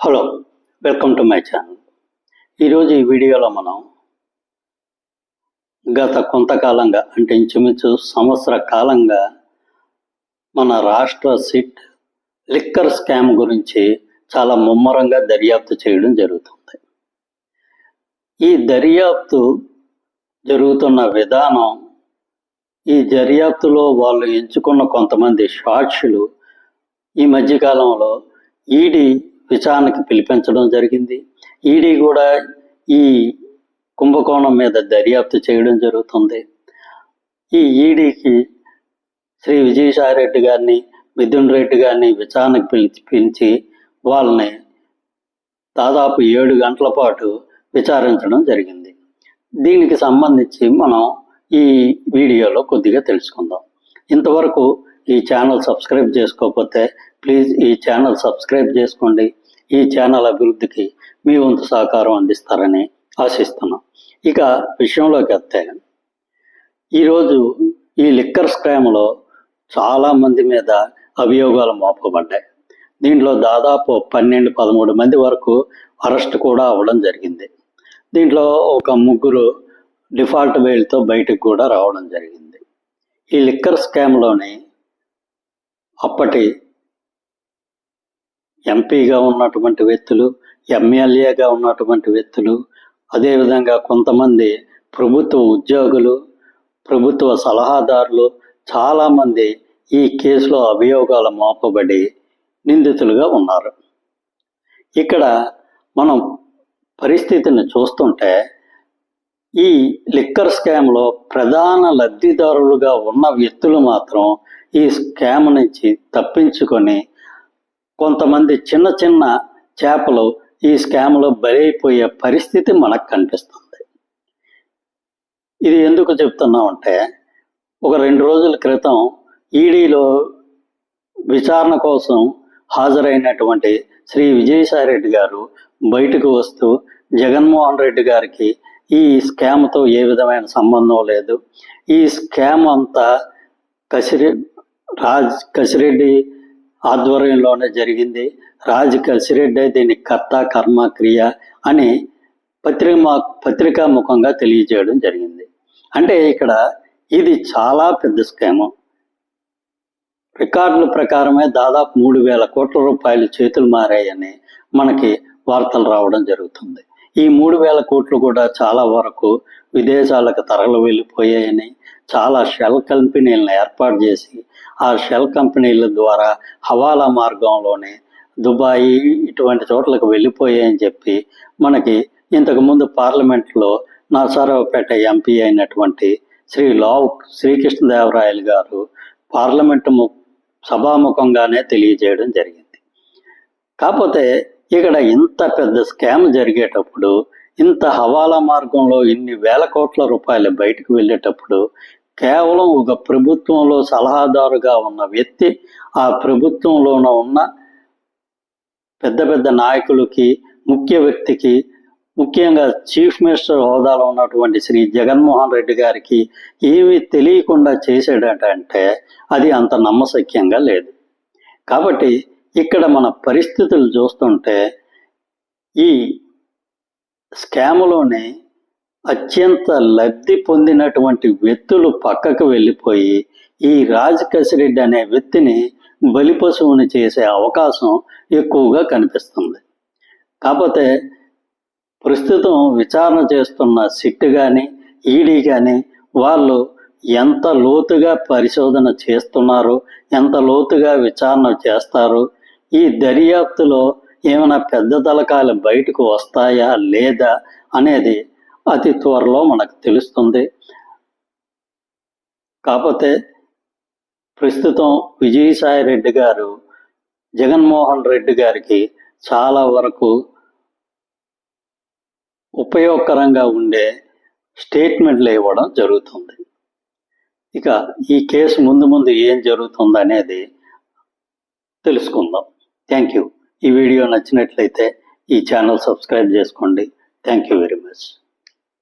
Hello, welcome to my channel. ఈరోజు ఈ వీడియోలో మనం గత కొంతకాలంగా అంటే ఇంచుమించు సంవత్సర కాలంగా మన రాష్ట్ర సిట్ లిక్కర్ స్కామ్ గురించి చాలా ముమ్మరంగా దర్యాప్తు చేయడం జరుగుతుంది. ఈ దర్యాప్తు జరుగుతున్న విధానం, ఈ దర్యాప్తులో వాళ్ళు ఎంచుకున్న కొంతమంది సాక్షులు ఈ మధ్యకాలంలో ఈడీ విచారణకి పిలిపించడం జరిగింది. ఈడీ కూడా ఈ కుంభకోణం మీద దర్యాప్తు చేయడం జరుగుతుంది. ఈ ఈడీకి శ్రీ విజయసాయిరెడ్డి గారిని, మిథున్ రెడ్డి గారిని విచారణకు పిలిచి వాళ్ళని దాదాపు 7 గంటల పాటు విచారించడం జరిగింది. దీనికి సంబంధించి మనం ఈ వీడియోలో కొద్దిగా తెలుసుకుందాం. ఇంతవరకు ఈ ఛానల్ సబ్స్క్రైబ్ చేసుకోకపోతే ప్లీజ్ ఈ ఛానల్ సబ్స్క్రైబ్ చేసుకోండి. ఈ ఛానల్ అభివృద్ధికి మీ వంతు సహకారం అందిస్తారని ఆశిస్తున్నాం. ఇక విషయంలోకి వస్తే, ఈరోజు ఈ లిక్కర్ స్కామ్లో చాలామంది మీద అభియోగాలు మోపబడ్డాయి. దీంట్లో దాదాపు 12-13 మంది వరకు అరెస్ట్ కూడా అవ్వడం జరిగింది. దీంట్లో ఒక 3 డిఫాల్ట్ బెయిల్తో బయటకు కూడా రావడం జరిగింది. ఈ లిక్కర్ స్కామ్లోని అప్పటి ఎంపీగా ఉన్నటువంటి వ్యక్తులు, ఎమ్మెల్యేగా ఉన్నటువంటి వ్యక్తులు, అదేవిధంగా కొంతమంది ప్రభుత్వ ఉద్యోగులు, ప్రభుత్వ సలహాదారులు చాలామంది ఈ కేసులో అభియోగాలు మోపబడి నిందితులుగా ఉన్నారు. ఇక్కడ మనం పరిస్థితిని చూస్తుంటే ఈ లిక్కర్ స్కామ్లో ప్రధాన లబ్ధిదారులుగా ఉన్న వ్యక్తులు మాత్రం ఈ స్కామ్ నుంచి తప్పించుకొని కొంతమంది చిన్న చిన్న చేపలు ఈ స్కామ్లో బలైపోయే పరిస్థితి మనకు కనిపిస్తుంది. ఇది ఎందుకు చెప్తున్నామంటే, ఒక 2 రోజుల క్రితం ఈడీలో విచారణ కోసం హాజరైనటువంటి శ్రీ విజయసాయిరెడ్డి గారు బయటకు వస్తూ జగన్మోహన్ రెడ్డి గారికి ఈ స్కామ్తో ఏ విధమైన సంబంధం లేదు, ఈ స్కామ్ అంతా కసిరెడ్డి ఆధ్వర్యంలోనే జరిగింది, కసిరెడ్డే దీనికి కర్త కర్మ క్రియ అని పత్రికాముఖంగా తెలియజేయడం జరిగింది. అంటే ఇక్కడ ఇది చాలా పెద్ద స్కాము. రికార్డుల ప్రకారమే దాదాపు 3,000 కోట్ల రూపాయలు చేతులు మారాయని మనకి వార్తలు రావడం జరుగుతుంది. ఈ 3,000 కోట్లు కూడా చాలా వరకు విదేశాలకు తరలి వెళ్ళిపోయాయని, చాలా షెల్ కంపెనీలను ఏర్పాటు చేసి ఆ షెల్ కంపెనీల ద్వారా హవాలా మార్గంలోనే దుబాయ్ ఇటువంటి చోట్లకు వెళ్ళిపోయాయని చెప్పి మనకి ఇంతకుముందు పార్లమెంట్లో నరసరావుపేట ఎంపీ అయినటువంటి శ్రీ లావు శ్రీకృష్ణదేవరాయలు గారు పార్లమెంటు సభాముఖంగానే తెలియజేయడం జరిగింది. కాకపోతే ఇక్కడ ఇంత పెద్ద స్కామ్ జరిగేటప్పుడు, ఇంత హవాలా మార్గంలో ఇన్ని వేల కోట్ల రూపాయలు బయటకు వెళ్ళేటప్పుడు కేవలం ఒక ప్రభుత్వంలో సలహాదారుగా ఉన్న వ్యక్తి, ఆ ప్రభుత్వంలోన ఉన్న పెద్ద పెద్ద నాయకులకి, ముఖ్య వ్యక్తికి, ముఖ్యంగా చీఫ్ మినిస్టర్ హోదాలో ఉన్నటువంటి శ్రీ జగన్మోహన్ రెడ్డి గారికి ఏమీ తెలియకుండా చేసాడంటే అది అంత నమ్మశక్యంగా లేదు. కాబట్టి ఇక్కడ మన పరిస్థితులు చూస్తుంటే ఈ స్కామ్లోనే అత్యంత లబ్ధి పొందినటువంటి వ్యక్తులు పక్కకు వెళ్ళిపోయి ఈ కసిరెడ్డి అనే వ్యక్తిని బలిపశువుని చేసే అవకాశం ఎక్కువగా కనిపిస్తుంది. కాకపోతే ప్రస్తుతం విచారణ చేస్తున్న సిట్ కానీ, ఈడీ కానీ వాళ్ళు ఎంత లోతుగా పరిశోధన చేస్తున్నారు, ఎంత లోతుగా విచారణ చేస్తారు, ఈ దర్యాప్తులో ఏమైనా పెద్ద తలకాయలు బయటకు వస్తాయా లేదా అనేది అతి త్వరలో మనకు తెలుస్తుంది. కాకపోతే ప్రస్తుతం విజయసాయిరెడ్డి గారు జగన్మోహన్ రెడ్డి గారికి చాలా వరకు ఉపయోగకరంగా ఉండే స్టేట్మెంట్లు ఇవ్వడం జరుగుతుంది. ఇక ఈ కేసు ముందు ఏం జరుగుతుంది అనేది తెలుసుకుందాం. Thank you. ఈ వీడియో నచ్చినట్లయితే ఈ ఛానల్ సబ్స్క్రైబ్ చేసుకోండి. Thank you very much.